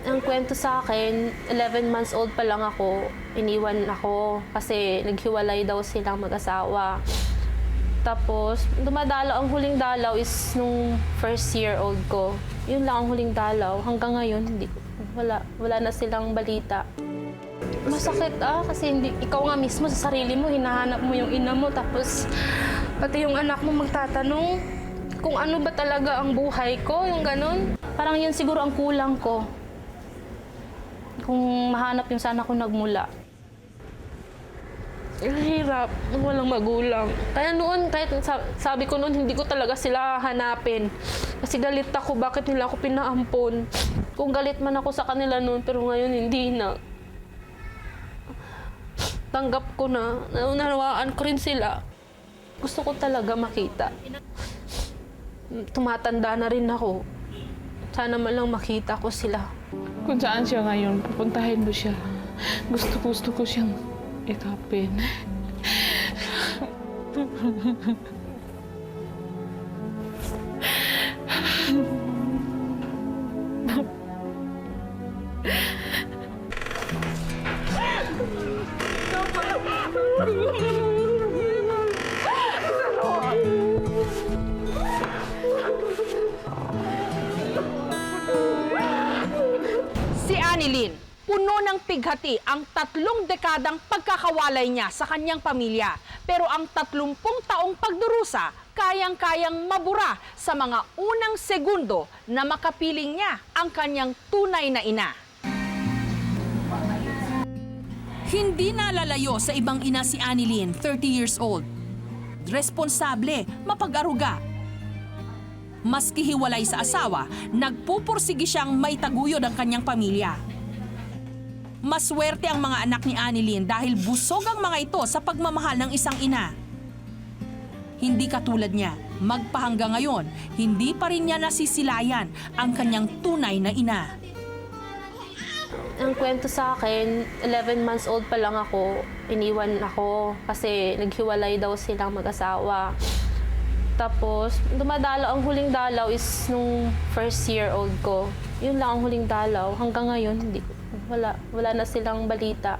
Ang kwento sa akin, 11 months old pa lang ako, iniwan ako kasi naghiwalay daw silang mag-asawa. Tapos, dumadalaw, ang huling dalaw is nung first year old ko. Yun lang ang huling dalaw. Hanggang ngayon, wala na silang balita. Masakit kasi ikaw nga mismo sa sarili mo, hinahanap mo yung ina mo, tapos pati yung anak mo magtatanong kung ano ba talaga ang buhay ko, yung ganun. Parang yun siguro ang kulang ko. Kung mahanap yung sana ko nagmula. Ang hirap, walang magulang. Kaya noon, kahit sabi ko noon, hindi ko talaga sila hanapin. Kasi galit ako, bakit nila ako pinaampon. Kung galit man ako sa kanila noon, pero ngayon hindi na. Tanggap ko na, naunawaan ko rin sila. Gusto ko talaga makita. Tumatanda na rin ako. Sana man lang makita ko sila. Kung saan siya ngayon, pupuntahin mo siya. Gusto ko siyang ikapin. Si Annilyn, puno ng pighati ang 3 dekadang pagkakawalay niya sa kanyang pamilya. Pero ang 30 taong pagdurusa, kayang-kayang mabura sa mga unang segundo na makapiling niya ang kanyang tunay na ina. Hindi nalalayo sa ibang ina si Annilyn, 30 years old. Responsable, mapag-aruga. Maski hiwalay sa asawa, nagpupursigi siyang may taguyod ang kanyang pamilya. Maswerte ang mga anak ni Annilyn dahil busog ang mga ito sa pagmamahal ng isang ina. Hindi katulad niya, magpahanggang ngayon, hindi pa rin niya nasisilayan ang kanyang tunay na ina. Ang kwento sa akin, 11 months old pa lang ako, iniwan ako kasi naghiwalay daw silang mag-asawa. Tapos, dumadalaw, ang huling dalaw is nung first year old ko. Yun lang ang huling dalaw. Hanggang ngayon, wala na silang balita.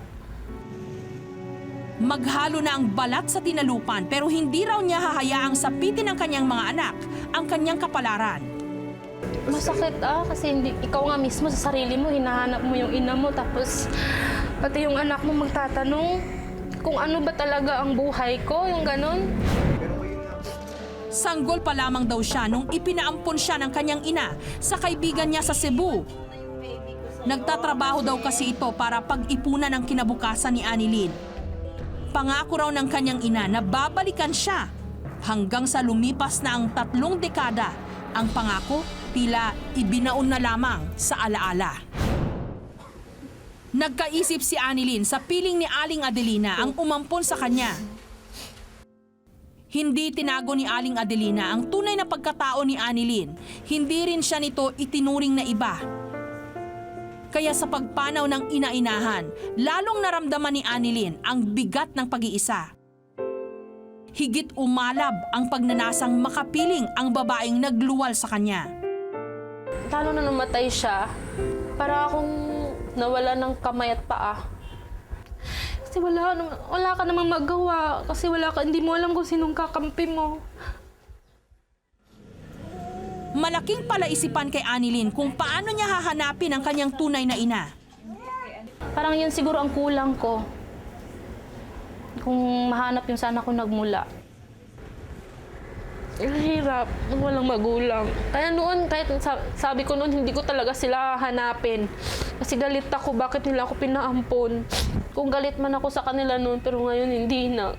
Maghalo na ang balat sa tinalupan pero hindi raw niya hahayaang sapitin ng kanyang mga anak ang kanyang kapalaran. Masakit kasi ikaw nga mismo sa sarili mo, hinahanap mo yung ina mo, tapos pati yung anak mo magtatanong kung ano ba talaga ang buhay ko, yung ganun. Sanggol pa lamang daw siya nung ipinaampon siya ng kanyang ina sa kaibigan niya sa Cebu. Nagtatrabaho daw kasi ito para pag-ipunan ang kinabukasan ni Annilyn. Pangako raw ng kanyang ina na babalikan siya hanggang sa lumipas na ang 3 dekada. Ang pangako tila ibinaon na lamang sa alaala. Nagkaisip si Annilyn sa piling ni Aling Adelina ang umampon sa kanya. Hindi tinago ni Aling Adelina ang tunay na pagkatao ni Annilyn. Hindi rin siya nito itinuring na iba. Kaya sa pagpanaw ng ina-inahan, lalong naramdaman ni Annilyn ang bigat ng pag-iisa. Higit umalab ang pagnanasang makapiling ang babaeng nagluwal sa kanya. Lalo na namatay siya, para akong nawala ng kamay at paa. Kasi wala ka namang magawa. Kasi hindi mo alam kung sinong kakampi mo. Malaking palaisipan kay Annilyn kung paano niya hahanapin ang kanyang tunay na ina. Parang yun siguro ang kulang ko. Kung mahanap yung sana ko nagmula. Ang hirap, walang magulang. Kaya noon, kahit sabi ko noon, hindi ko talaga sila hanapin. Kasi galit ako, bakit nila ako pinaampon. Kung galit man ako sa kanila noon, pero ngayon hindi na.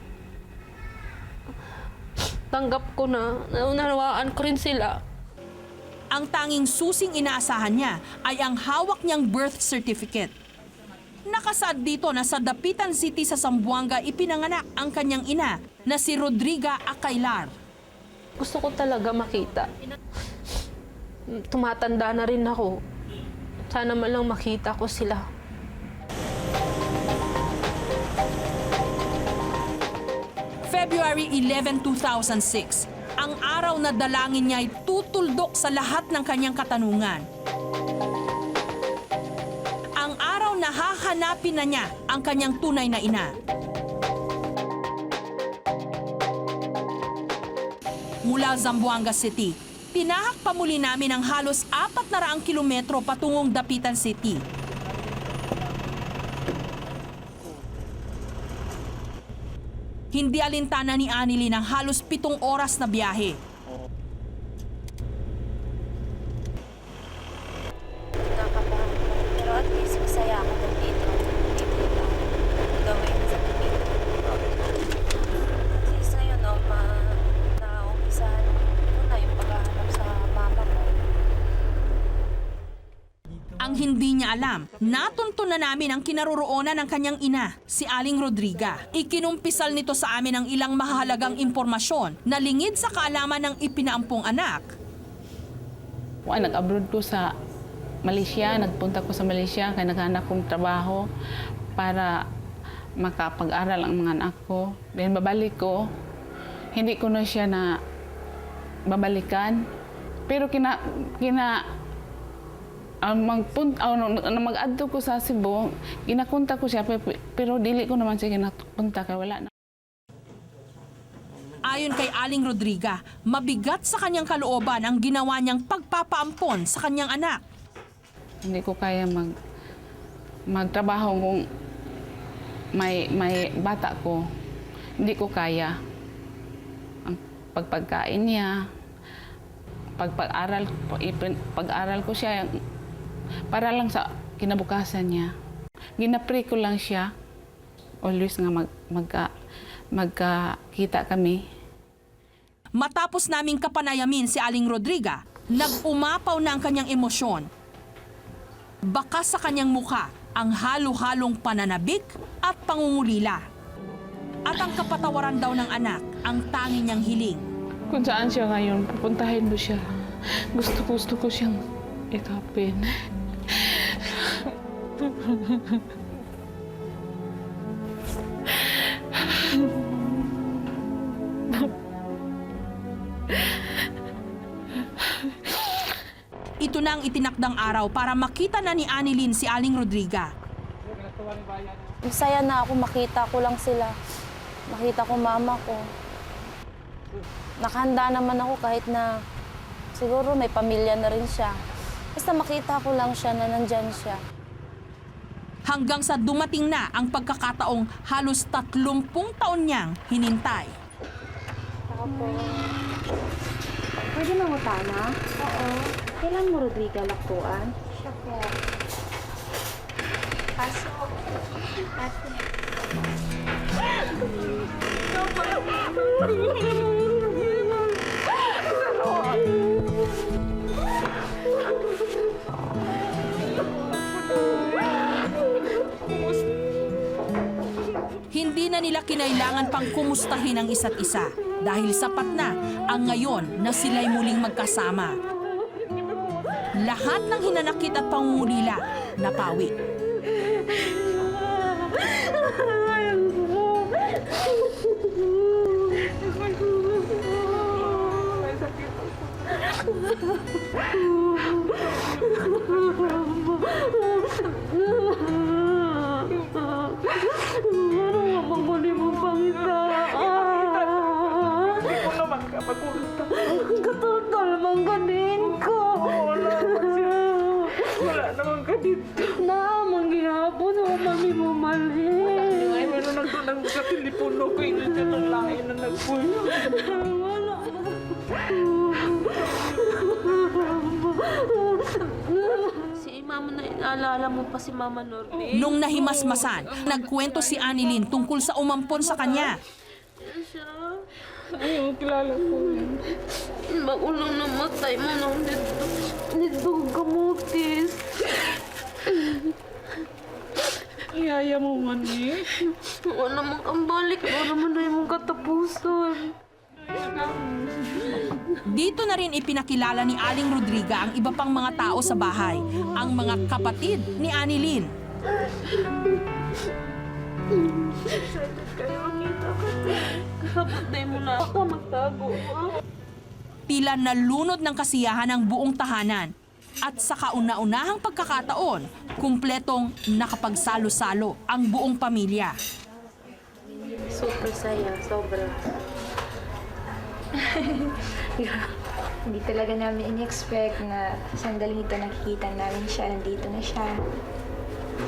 Tanggap ko na, naunawaan ko rin sila. Ang tanging susing inaasahan niya ay ang hawak niyang birth certificate. Nakasaad dito na sa Dapitan City sa Zamboanga ipinanganak ang kanyang ina na si Rodriga Acailar. Gusto ko talaga makita. Tumatanda na rin ako. Sana man lang makita ko sila. February 11, 2006, ang araw na dalangin niya ay tutuldok sa lahat ng kanyang katanungan. na hahanapin na niya ang kanyang tunay na ina. Mula Zamboanga City, tinahak pa muli namin ang halos 400 kilometro patungong Dapitan City. Hindi alintana ni Annilyn ang halos 7 oras na biyahe. Nakakabahan pa. Pero at least masaya ako nandito. Dito lang. Gawin sa Pilipinas. At least ngayon, naumpisahan ko na yung paghahanap sa mama ko. Ang hindi niya alam, natuntun na namin ang kinaroroonan ng kanyang ina, si Aling Rodriga. Ikinumpisal nito sa amin ang ilang mahalagang impormasyon na lingid sa kaalaman ng ipinaampong anak. Nag-abroad ko sa Malaysia, nagpunta ko sa Malaysia kaya naghanap kong trabaho para makapag-aral ang mga anak ko. Then babalik ko, hindi ko na siya na babalikan. Pero mag-adto ko sa Cebu, ginakunta ko siya, pero dili ko naman siya ginakunta kaya wala na. Ayon kay Aling Rodriga, mabigat sa kanyang kalooban ang ginawa niyang pagpapaampon sa kanyang anak. Hindi ko kaya magtrabaho kung may bata ko. Hindi ko kaya. Ang pagkain niya, pag-aral ko siya para lang sa kinabukasan niya. Ginapray ko lang siya. Always nga magkakita kami. Matapos naming kapanayamin si Aling Rodriga, nag-umapaw na ang kanyang emosyon. Baka sa kanyang mukha ang halo-halong pananabik at pangungulila. At ang kapatawaran daw ng anak ang tanging niyang hiling. Kung saan siya ngayon, pupuntahin mo siya. Gusto ko siyang ikapin. Ito na ang itinakdang araw para makita na ni Annilyn si Aling Rodriga. Masaya na ako, makita ko lang sila. Makita ko mama ko. Nakahanda naman ako kahit na siguro may pamilya na rin siya. Basta makita ko lang siya na nandyan siya. Hanggang sa dumating na ang pagkakataong halos 30 taon niyang hinintay. Pwede mangutana? Oo. Kailan mo, Rodriga, laktuan? Siya po. Pasok. Ate. Hindi na nila kinailangan pang kumustahin ang isa't isa dahil sapat na ang ngayon na sila'y muling magkasama. Lahat ng hinanakit at pangungulila napawi. Katotol mong ganin ko. Wala naman ka dito. Naamang gihapon o mami mo mali. Ay, meron nang sa telepono ko. Hindi siya ng lain na nagpuyo. Wala. Si mama na inaalala mo pa si Mama Norby. Nung nahimasmasan, nagkwento si Annilyn tungkol sa umampon sa kanya. Ayaw, kilala ko yun. Magulang namatay mo nang dito kamutis. Iyaya mo man eh. Wala namang kambalik. Wala naman na yung katapusan. Dito na rin ipinakilala ni Aling Rodriga ang iba pang mga tao sa bahay, ang mga kapatid ni Annilyn. Excited kayo makita kasi. Kapatay mo na ako magtago. Tila nalunod ng kasiyahan ang buong tahanan At sa kauna-unahang pagkakataon, kumpletong nakapagsalo-salo ang buong pamilya. Super saya, sobra. Hindi talaga namin in-expect na sandali ito nakikita namin siya, nandito na siya.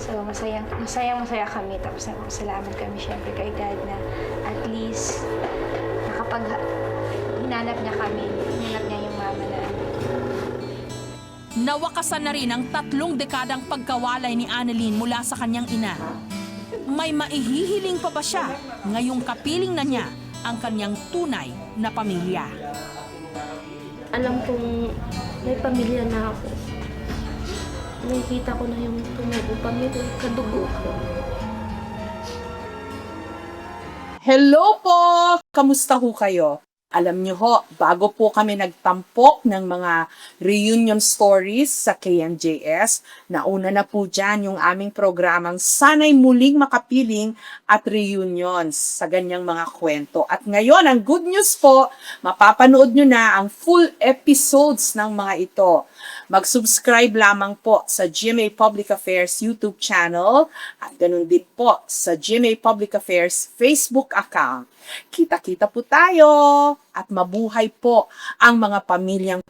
So, masaya kami. Tapos salamat kami syempre kay God na at least hinanap niya kami. Hinanap niya yung mama namin. Nawakasan na rin ang 3 dekadang pagkawalay ni Annalyn mula sa kanyang ina. May maihihiling pa ba siya ngayong kapiling na niya ang kanyang tunay na pamilya? Alam kong may pamilya na ako. Nakikita ko na yung tunay kong pamilya, kadugo ko. Hello po! Kamusta ho kayo? Alam niyo ho, bago po kami nagtampok ng mga reunion stories sa KMJS, nauna na po dyan yung aming programang Sana'y Muling Makapiling at Reunions sa ganyang mga kwento. At ngayon, ang good news po, mapapanood nyo na ang full episodes ng mga ito. Mag-subscribe lamang po sa GMA Public Affairs YouTube channel at ganun din po sa GMA Public Affairs Facebook account. Kita-kita po tayo at mabuhay po ang mga pamilyang